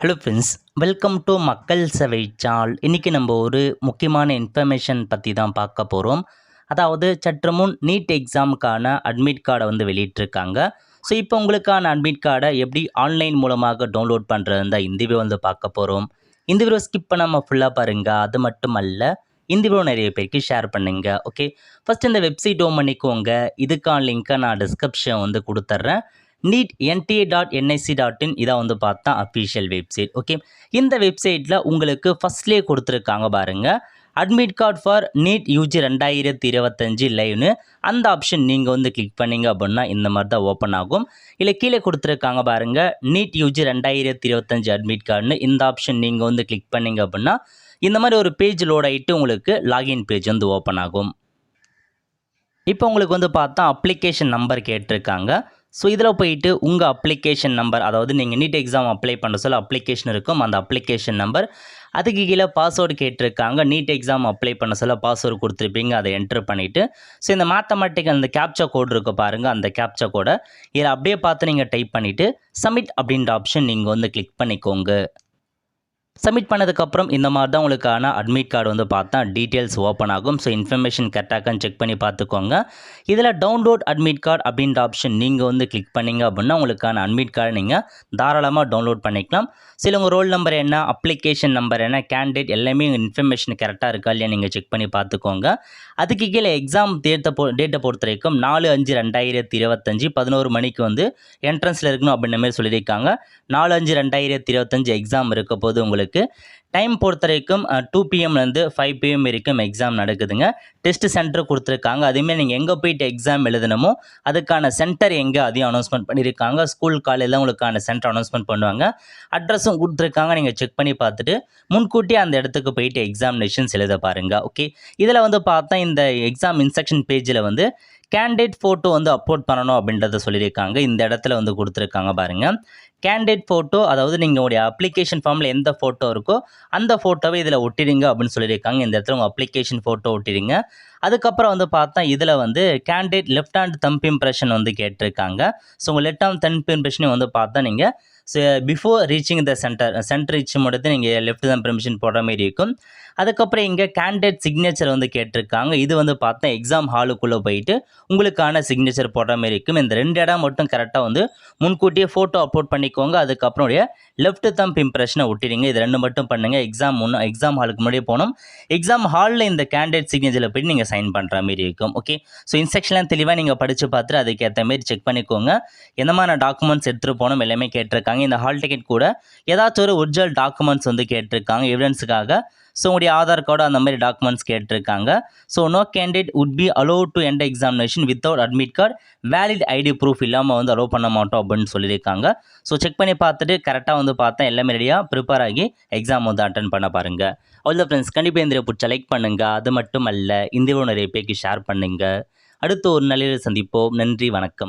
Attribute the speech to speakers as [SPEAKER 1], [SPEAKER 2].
[SPEAKER 1] Hello friends, welcome to மக்கள் சேவை சால். இன்றைக்கி நம்ம ஒரு முக்கியமான இன்ஃபர்மேஷன் பற்றி தான் பார்க்க போகிறோம். அதாவது சற்று முன் நீட் எக்ஸாமுக்கான அட்மிட் கார்டை வெளியிட்டிருக்காங்க. ஸோ இப்போ உங்களுக்கான அட்மிட் கார்டை எப்படி ஆன்லைன் மூலமாக டவுன்லோட் பண்ணுறதுன்னு தான் இந்த வீடியோ பார்க்க போகிறோம். இந்த வீடியோ ஸ்கிப் பண்ணாமல் ஃபுல்லாக பாருங்கள். அது மட்டும் அல்ல, இந்த வீடியோ நிறைய பேருக்கு ஷேர் பண்ணுங்க. ஓகே, ஃபஸ்ட் இந்த வெப்சைட் ஓப்பன் பண்ணிக்கோங்க. இதுக்கான லிங்க்கை நான் டிஸ்கிரிப்ஷன் கொடுத்துட்றேன். NEET.NIC.in இதான் பார்த்தா அஃபிஷியல் வெப்சைட். ஓகே, இந்த வெப்சைட்டில் உங்களுக்கு ஃபஸ்ட்லேயே கொடுத்துருக்காங்க பாருங்கள், admit card for NEET UG 2025 லைவ்னு. அந்த ஆப்ஷன் நீங்கள் கிளிக் பண்ணிங்க அப்படின்னா இந்த மாதிரி தான் ஓப்பன் ஆகும். இல்லை கீழே கொடுத்துருக்காங்க பாருங்கள், நீட் யூஜி 2025 அட்மிட் கார்டுன்னு. இந்த ஆப்ஷன் நீங்கள் கிளிக் பண்ணிங்க அப்படின்னா இந்த மாதிரி ஒரு பேஜ் லோட் ஆகிட்டு உங்களுக்கு லாகின் பேஜ் ஓப்பன் ஆகும். இப்போ உங்களுக்கு பார்த்தா அப்ளிகேஷன் நம்பர் கேட்டிருக்காங்க. ஸோ இதில் போயிட்டு உங்கள் அப்ளிகேஷன் நம்பர், அதாவது நீங்கள் நீட் எக்ஸாம் அப்ளை பண்ண சொல்ல அப்ளிகேஷன் இருக்கும், அந்த அப்ளிகேஷன் நம்பர். அதுக்கு கீழே பாஸ்வேர்டு கேட்டிருக்காங்க. நீட் எக்ஸாம் அப்ளை பண்ண சொல்ல பாஸ்வேர்டு கொடுத்துருப்பீங்க, அதை என்ட்ரு பண்ணிவிட்டு ஸோ இந்த மேத்தமெட்டிக் அந்த கேப்சா கோட் இருக்குது பாருங்கள், அந்த கேப்சா கோடை இதில் அப்படியே பார்த்து நீங்கள் டைப் பண்ணிவிட்டு சப்மிட் அப்படின்ற ஆப்ஷன் நீங்கள் கிளிக் பண்ணிக்கோங்க. சப்மிட் பண்ணதுக்கப்புறம் இந்த மாதிரி தான் உங்களுக்கான அட்மிட் கார்டு பார்த்தா டீட்டெயில்ஸ் ஓப்பன் ஆகும். ஸோ இன்ஃபர்மேஷன் கரெக்டாக செக் பண்ணி பார்த்துக்கோங்க. இதில் டவுன்லோட் அட்மிட் கார்டு அப்படின்ற ஆப்ஷன் நீங்கள் கிளிக் பண்ணிங்க அப்படின்னா உங்களுக்கான அட்மிட் கார்டு நீங்கள் தாராளமாக டவுன்லோட் பண்ணிக்கலாம். சில உங்கள் ரோல் நம்பர் என்ன, அப்ளிகேஷன் நம்பர் என்ன, கேண்டிடேட் எல்லாமே இன்ஃபர்மேஷன் கரெக்டாக இருக்கா இல்லையா நீங்கள் செக் பண்ணி பார்த்துக்கோங்க. அதுக்கு கீழே எக்ஸாம் டேட்டை பொறுத்த வரைக்கும் 4/5/2025 11 மணிக்கு என்ட்ரன்ஸில் இருக்கணும் அப்படின்ற மாதிரி சொல்லியிருக்காங்க. 4/5/2025 எக்ஸாம் இருக்க போது உங்களுக்கு டைம் பொறுத்த வரைக்கும் 2 PM 5 PM வரைக்கும் எக்ஸாம் நடக்குதுங்க. டெஸ்ட் சென்டர் கொடுத்துருக்காங்க. அதேமாதிரி நீங்கள் எங்கே போயிட்டு எக்ஸாம் எழுதணுமோ அதுக்கான சென்டர் எங்கே அதையும் அனௌன்ஸ்மெண்ட் பண்ணியிருக்காங்க. ஸ்கூல் காலேஜில் உங்களுக்கான சென்டர் அனௌன்ஸ்மெண்ட் பண்ணுவாங்க. அட்ரஸும் கொடுத்துருக்காங்க. நீங்கள் செக் பண்ணி பார்த்துட்டு முன்கூட்டியே அந்த இடத்துக்கு போயிட்டு எக்ஸாமினேஷன்ஸ் எழுத பாருங்கள். ஓகே, இதில் பார்த்தா இந்த எக்ஸாம் இன்ஸ்ட்ரக்ஷன் பேஜில் கேண்டிடேட் ஃபோட்டோ அப்லோட் பண்ணணும் அப்படின்றத சொல்லியிருக்காங்க. இந்த இடத்துல கொடுத்துருக்காங்க பாருங்கள், கேண்டிடேட் ஃபோட்டோ, அதாவது நீங்கள் உங்களுடைய அப்ளிகேஷன் ஃபார்மில் எந்த ஃபோட்டோ இருக்கோ அந்த ஃபோட்டோவை இதில் ஒட்டிடுங்க அப்படின்னு சொல்லியிருக்காங்க. இந்த இடத்துல உங்கள் அப்ளிகேஷன் ஃபோட்டோ ஒட்டிடுங்க. அதுக்கப்புறம் பார்த்தா இதில் candidate left hand thumb impression கேட்டிருக்காங்க. ஸோ உங்கள் லெஃப்ட் ஹேண்ட் தம்ப் இம்ப்ரெஷனையும் பார்த்தா நீங்கள் before reaching the centre reach மட்டும் நீங்கள் லெஃப்ட் தம்ப் இம்ப்ரெஷன் போடுற மாதிரி இருக்கும். அதுக்கப்புறம் இங்கே கேண்டிடேட் சிக்னேச்சர் கேட்டிருக்காங்க. இது பார்த்தா எக்ஸாம் ஹாலுக்குள்ளே போயிட்டு உங்களுக்கான சிக்னேச்சர் போடுற மாதிரி இருக்கும். இந்த 2 இடம் மட்டும் கரெக்டாக முன்கூட்டியே ஃபோட்டோ அப்லோட் பண்ணிக்கோங்க. அதுக்கப்புறம் லெஃப்ட் தம்ப் இம்ப்ரெஷனை ஒட்டிடுங்க. இது 2 மட்டும் பண்ணுங்கள். எக்ஸாம் ஹாலுக்கு முன்னாடியே போகணும். எக்ஸாம் ஹாலில் இந்த கேண்டிடேட் சிக்னேச்சரில் போய்ட்டு நீங்கள் சைன் பண்ணுற மாதிரி இருக்கும். ஓகே, ஸோ இன்ஸ்ட்ரக்ஷன்லாம் தெளிவாக நீங்கள் படித்து பார்த்துட்டு அதுக்கேற்ற மாதிரி செக் பண்ணிக்கோங்க. எந்த மாதிரி டாக்குமெண்ட்ஸ் எடுத்துகிட்டு போகணும் எல்லாமே கேட்டிருக்காங்க. இந்த ஹால் டிக்கெட் கூட ஏதாச்சும் ஒரு ஒரிஜினல் டாக்குமெண்ட்ஸ் கேட்டிருக்காங்க எவிடன்ஸுக்காக. ஸோ உங்களுடைய ஆதார் கார்டு அந்த மாதிரி டாக்குமெண்ட்ஸ் கேட்டிருக்காங்க. So no candidate would be allow to enter examination without admit card, valid ID proof இல்லாமல் அலோவ் பண்ண மாட்டோம் அப்படின்னு சொல்லியிருக்காங்க. ஸோ செக் பண்ணி பார்த்துட்டு கரெக்டாக பார்த்தா எல்லாமே ரெடியாக ப்ரிப்பேர் ஆகி எக்ஸாம் அட்டன் பண்ண பாருங்கள். அவ்வளோ ஃப்ரெண்ட்ஸ், கண்டிப்பாக இந்த பிடிச்ச லைக் பண்ணுங்கள். அது மட்டும் அல்ல, இந்த நிறைய பேருக்கு ஷேர் பண்ணுங்கள். அடுத்து ஒரு நல்ல சந்திப்போம். நன்றி, வணக்கம்.